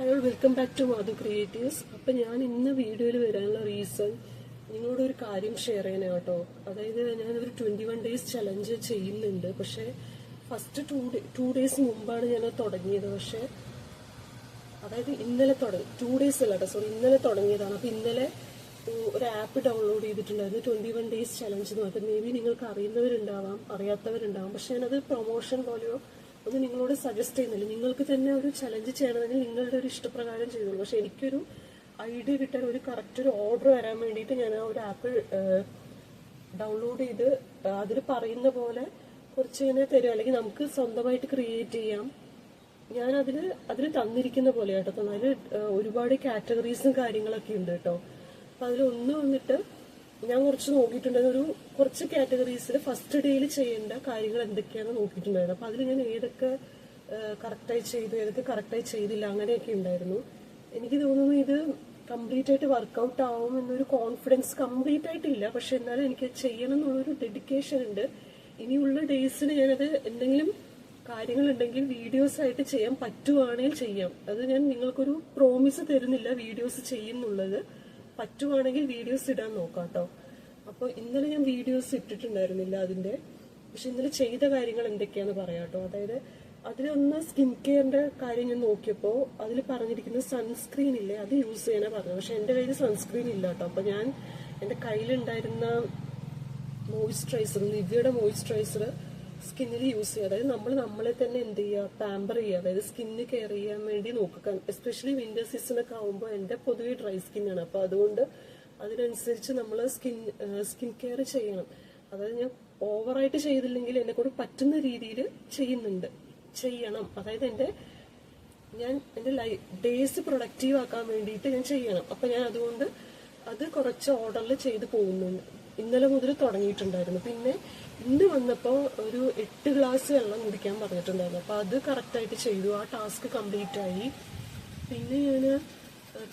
Hello, welcome back to Madhu creatives. അപ്പം ഞാൻ ഇന്ന് വീഡിയോയിൽ വരാനുള്ള റീസൺ നിങ്ങളോട് ഒരു കാര്യം ഷെയർ ചെയ്യാനാണ് കേട്ടോ. അതായത് ഞാനൊരു 21 days ചലഞ്ച് ചെയ്യുന്നുണ്ട്. പക്ഷേ ഫസ്റ്റ് ടു ഡേയ്സ് മുമ്പാണ് ഞാനത് തുടങ്ങിയത്. പക്ഷേ അതായത് ഇന്നലെ തുടങ്ങി, 2 days അല്ല കേട്ടോ, സോറി, ഇന്നലെ തുടങ്ങിയതാണ്. അപ്പം ഇന്നലെ ഒരു ആപ്പ് ഡൗൺലോഡ് ചെയ്തിട്ടുണ്ടായിരുന്നു, 21 days ചലഞ്ച് എന്ന് പറഞ്ഞിട്ട്. മേ ബി നിങ്ങൾക്ക് അറിയുന്നവരുണ്ടാവാം, അറിയാത്തവരുണ്ടാവാം. പക്ഷേ ഞാനത് പ്രൊമോഷൻ പോലെയോ ഒന്ന് നിങ്ങളോട് സജസ്റ്റ് ചെയ്യുന്നില്ല. നിങ്ങൾക്ക് തന്നെ ഒരു ചലഞ്ച് ചെയ്യണമെങ്കിൽ നിങ്ങളുടെ ഒരു ഇഷ്ടപ്രകാരം ചെയ്തോളൂ. പക്ഷെ എനിക്കൊരു ഐഡിയ കിട്ടാൻ, ഒരു കറക്റ്റ് ഒരു ഓർഡർ വരാൻ വേണ്ടിയിട്ട് ഞാൻ ആ ഒരു ആപ്പ് ഡൗൺലോഡ് ചെയ്ത് അതിൽ പറയുന്ന പോലെ കുറച്ച് ഇങ്ങനെ തരും, അല്ലെങ്കിൽ നമുക്ക് സ്വന്തമായിട്ട് ക്രിയേറ്റ് ചെയ്യാം. ഞാൻ അതിൽ തന്നിരിക്കുന്ന പോലെ കേട്ടോ തന്നെ. അതിൽ ഒരുപാട് കാറ്റഗറീസും കാര്യങ്ങളൊക്കെ ഉണ്ട് കേട്ടോ. അപ്പം അതിലൊന്ന് വന്നിട്ട് ഞാൻ കുറച്ച് നോക്കിയിട്ടുണ്ടായിരുന്നു. കുറച്ച് കാറ്റഗറീസിൽ ഫസ്റ്റ് ഡേയിൽ ചെയ്യേണ്ട കാര്യങ്ങൾ എന്തൊക്കെയാണെന്ന് നോക്കിയിട്ടുണ്ടായിരുന്നു. അപ്പം അതിൽ ഞാൻ ഏതൊക്കെ കറക്റ്റായി ചെയ്തു, ഏതൊക്കെ കറക്റ്റായി ചെയ്തില്ല, അങ്ങനെയൊക്കെ ഉണ്ടായിരുന്നു. എനിക്ക് തോന്നുന്നു ഇത് കംപ്ലീറ്റ് ആയിട്ട് വർക്കൗട്ട് ആവും എന്നൊരു കോൺഫിഡൻസ് കംപ്ലീറ്റ് ആയിട്ടില്ല. പക്ഷെ എന്നാലും എനിക്ക് ചെയ്യണം എന്നുള്ളൊരു ഡെഡിക്കേഷൻ ഉണ്ട്. ഇനിയുള്ള ഡേയ്സിന് ഞാനത് എന്തെങ്കിലും കാര്യങ്ങളുണ്ടെങ്കിൽ വീഡിയോസ് ആയിട്ട് ചെയ്യാൻ പറ്റുവാണെങ്കിൽ ചെയ്യാം. അത് ഞാൻ നിങ്ങൾക്കൊരു പ്രോമിസ് തരുന്നില്ല വീഡിയോസ് ചെയ്യുന്നുള്ളത്. പറ്റുവാണെങ്കിൽ വീഡിയോസ് ഇടാൻ നോക്കാം കേട്ടോ. അപ്പോൾ ഇന്നലെ ഞാൻ വീഡിയോസ് ഇട്ടിട്ടുണ്ടായിരുന്നില്ല അതിന്റെ. പക്ഷെ ഇന്നലെ ചെയ്ത കാര്യങ്ങൾ എന്തൊക്കെയാന്ന് പറയാം കേട്ടോ. അതായത് അതിലൊന്ന് സ്കിൻ കെയറിന്റെ കാര്യം ഞാൻ നോക്കിയപ്പോൾ അതിൽ പറഞ്ഞിരിക്കുന്ന സൺസ്ക്രീൻ ഇല്ലേ, അത് യൂസ് ചെയ്യാനാ പറഞ്ഞത്. പക്ഷെ എന്റെ കയ്യിൽ സൺസ്ക്രീൻ ഇല്ല കേട്ടോ. അപ്പൊ ഞാൻ എന്റെ കയ്യിലുണ്ടായിരുന്ന മോയിസ്ചറൈസർ, നിവ്യയുടെ മോയിസ്ചറൈസർ സ്കിന്നിൽ യൂസ് ചെയ്യുക. അതായത് നമ്മളെ തന്നെ എന്ത് ചെയ്യുക, പാമ്പർ ചെയ്യുക. അതായത് സ്കിന്ന് കെയർ ചെയ്യാൻ വേണ്ടി നോക്കുക. എസ്പെഷ്യലി വിന്റർ സീസണൊക്കെ ആകുമ്പോൾ എൻ്റെ പൊതുവെ ഡ്രൈ സ്കിന്നാണ്. അപ്പോൾ അതുകൊണ്ട് അതിനനുസരിച്ച് നമ്മൾ സ്കിൻ കെയർ ചെയ്യണം. അതായത് ഞാൻ ഓവറായിട്ട് ചെയ്തില്ലെങ്കിൽ എന്നെ കൊണ്ട് പറ്റുന്ന രീതിയിൽ ചെയ്യണം. അതായത് എൻ്റെ ഡേയ്സ് പ്രൊഡക്റ്റീവ് ആക്കാൻ വേണ്ടിയിട്ട് ഞാൻ ചെയ്യണം. അപ്പം ഞാൻ അതുകൊണ്ട് അത് കുറച്ച് ഓർഡറിൽ ചെയ്ത് പോകുന്നുണ്ട്. ഇന്നലെ മുതൽ തുടങ്ങിയിട്ടുണ്ടായിരുന്നു. പിന്നെ ഇന്ന് വന്നപ്പോൾ ഒരു 8 ഗ്ലാസ് വെള്ളം കുടിക്കാൻ പറഞ്ഞിട്ടുണ്ടായിരുന്നു. അപ്പോൾ അത് കറക്റ്റായിട്ട് ചെയ്തു. ആ ടാസ്ക് കംപ്ലീറ്റ് ആയി.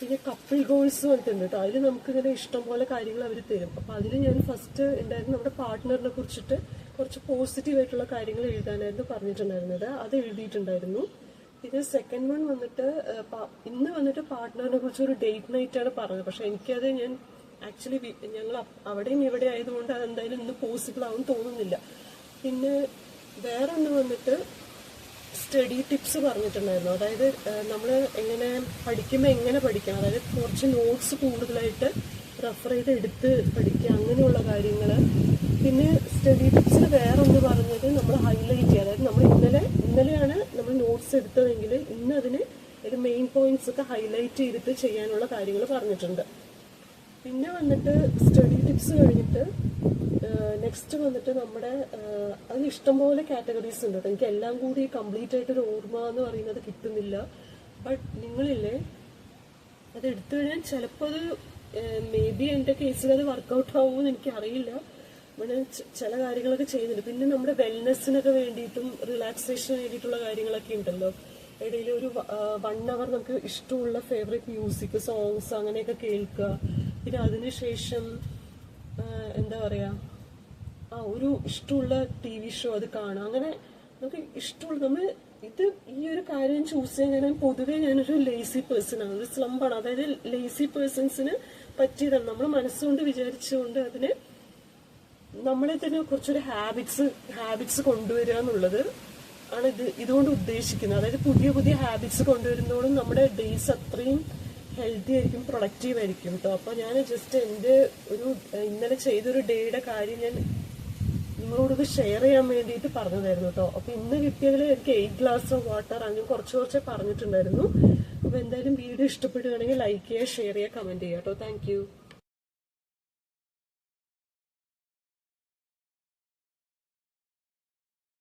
പിന്നെ കപ്പിൾ ഗോൾസ് പറഞ്ഞിട്ടുണ്ട് കേട്ടോ. അതിൽ നമുക്കിങ്ങനെ ഇഷ്ടം പോലെ കാര്യങ്ങൾ അവർ തരും. അപ്പോൾ അതിൽ ഞാൻ ഫസ്റ്റ് ഉണ്ടായിരുന്നു നമ്മുടെ പാർട്ട്ണറിനെ കുറിച്ചിട്ട് കുറച്ച് പോസിറ്റീവായിട്ടുള്ള കാര്യങ്ങൾ എഴുതാനായിരുന്നു പറഞ്ഞിട്ടുണ്ടായിരുന്നത്. അത് എഴുതിയിട്ടുണ്ടായിരുന്നു. പിന്നെ സെക്കൻഡ് വൺ വന്നിട്ട് ഇന്ന് വന്നിട്ട് പാർട്ട്ണറിനെ കുറിച്ച് ഒരു ഡേറ്റ് നൈറ്റാണ് പറഞ്ഞത്. പക്ഷെ എനിക്കത് ആക്ച്വലി ഞങ്ങൾ അവിടെയും ഇവിടെ ആയതുകൊണ്ട് അതെന്തായാലും ഇന്ന് പോസിബിൾ ആവും തോന്നുന്നില്ല. പിന്നെ വേറെ ഒന്ന് വന്നിട്ട് സ്റ്റഡി ടിപ്സ് പറഞ്ഞിട്ടുണ്ടായിരുന്നു. അതായത് നമ്മൾ പഠിക്കുമ്പോൾ എങ്ങനെ പഠിക്കണം, അതായത് കുറച്ച് നോട്ട്സ് കൂടുതലായിട്ട് റെഫർ ചെയ്ത് എടുത്ത് പഠിക്കുക, അങ്ങനെയുള്ള കാര്യങ്ങൾ. പിന്നെ സ്റ്റഡി ടിപ്സിൽ വേറെ ഒന്ന് പറഞ്ഞത് നമ്മൾ ഹൈലൈറ്റ് ചെയ്യുക. അതായത് നമ്മൾ ഇന്നലെയാണ് നമ്മൾ നോട്ട്സ് എടുത്തതെങ്കിൽ ഇന്ന് അതിന് ഒരു മെയിൻ പോയിന്റ്സ് ഒക്കെ ഹൈലൈറ്റ് ചെയ്തിട്ട് ചെയ്യാനുള്ള കാര്യങ്ങൾ പറഞ്ഞിട്ടുണ്ട്. പിന്നെ വന്നിട്ട് സ്റ്റഡി ടിപ്സ് കഴിഞ്ഞിട്ട് നെക്സ്റ്റ് വന്നിട്ട് നമ്മുടെ അതിൽ ഇഷ്ടംപോലെ കാറ്റഗറീസ് ഉണ്ട് കേട്ടോ. എനിക്ക് എല്ലാം കൂടി കംപ്ലീറ്റ് ആയിട്ടൊരു ഓർമ്മ എന്ന് പറയുന്നത് കിട്ടുന്നില്ല. ബട്ട് നിങ്ങളില്ലേ അത് എടുത്തു കഴിഞ്ഞാൽ ചിലപ്പോൾ അത് മേ ബി എൻ്റെ കേസിൽ അത് വർക്കൗട്ട് ആവുമെന്ന് എനിക്കറിയില്ല. പിന്നെ ചില കാര്യങ്ങളൊക്കെ ചെയ്യുന്നുണ്ട്. പിന്നെ നമ്മുടെ വെൽനെസ്സിനൊക്കെ വേണ്ടിയിട്ടും റിലാക്സേഷന് വേണ്ടിയിട്ടുള്ള കാര്യങ്ങളൊക്കെ ഉണ്ടല്ലോ. ഇടയിൽ ഒരു 1 hour നമുക്ക് ഇഷ്ടമുള്ള ഫേവറേറ്റ് മ്യൂസിക്, സോങ്സ് അങ്ങനെയൊക്കെ കേൾക്കുക. പിന്നെ അതിനുശേഷം എന്താ പറയാ, ഒരു ഇഷ്ടമുള്ള TV ഷോ അത് കാണുക. അങ്ങനെ നമുക്ക് ഇഷ്ടമുള്ള ഈ ഒരു കാര്യം ചൂസ് ചെയ്യാൻ പൊതുവെ ഞാനൊരു ലേസി പേഴ്സൺ ആണ്, ഒരു സ്ലംബാണ്. അതായത് ലേസി പേഴ്സൺസിന് പറ്റിയതാണ്. നമ്മൾ മനസ്സുകൊണ്ട് വിചാരിച്ചുകൊണ്ട് അതിന് നമ്മളെ തന്നെ കുറച്ചൊരു ഹാബിറ്റ്സ് കൊണ്ടുവരിക എന്നുള്ളത് ആണ് ഇതുകൊണ്ട് ഉദ്ദേശിക്കുന്നത്. അതായത് പുതിയ പുതിയ ഹാബിറ്റ്സ് കൊണ്ടുവരുന്നതോടും നമ്മുടെ ഡേയ്സ് അത്രയും ഹെൽത്തി ആയിരിക്കും, പ്രൊഡക്റ്റീവ് ആയിരിക്കും കേട്ടോ. അപ്പോൾ ഞാൻ ജസ്റ്റ് എൻ്റെ ഇന്നലെ ചെയ്തൊരു ഡേയുടെ കാര്യം ഞാൻ നിങ്ങളോടൊക്കെ ഷെയർ ചെയ്യാൻ വേണ്ടിയിട്ട് പറഞ്ഞതായിരുന്നു കേട്ടോ. അപ്പോൾ ഇന്ന് കിട്ടിയതിൽ എനിക്ക് 8 ഗ്ലാസ് ഓഫ് വാട്ടർ അങ്ങനെ കുറച്ചേ പറഞ്ഞിട്ടുണ്ടായിരുന്നു. അപ്പോൾ എന്തായാലും വീഡിയോ ഇഷ്ടപ്പെടുകയാണെങ്കിൽ ലൈക്ക് ചെയ്യുക, ഷെയർ ചെയ്യുക, കമൻറ്റ് ചെയ്യുക കേട്ടോ. താങ്ക്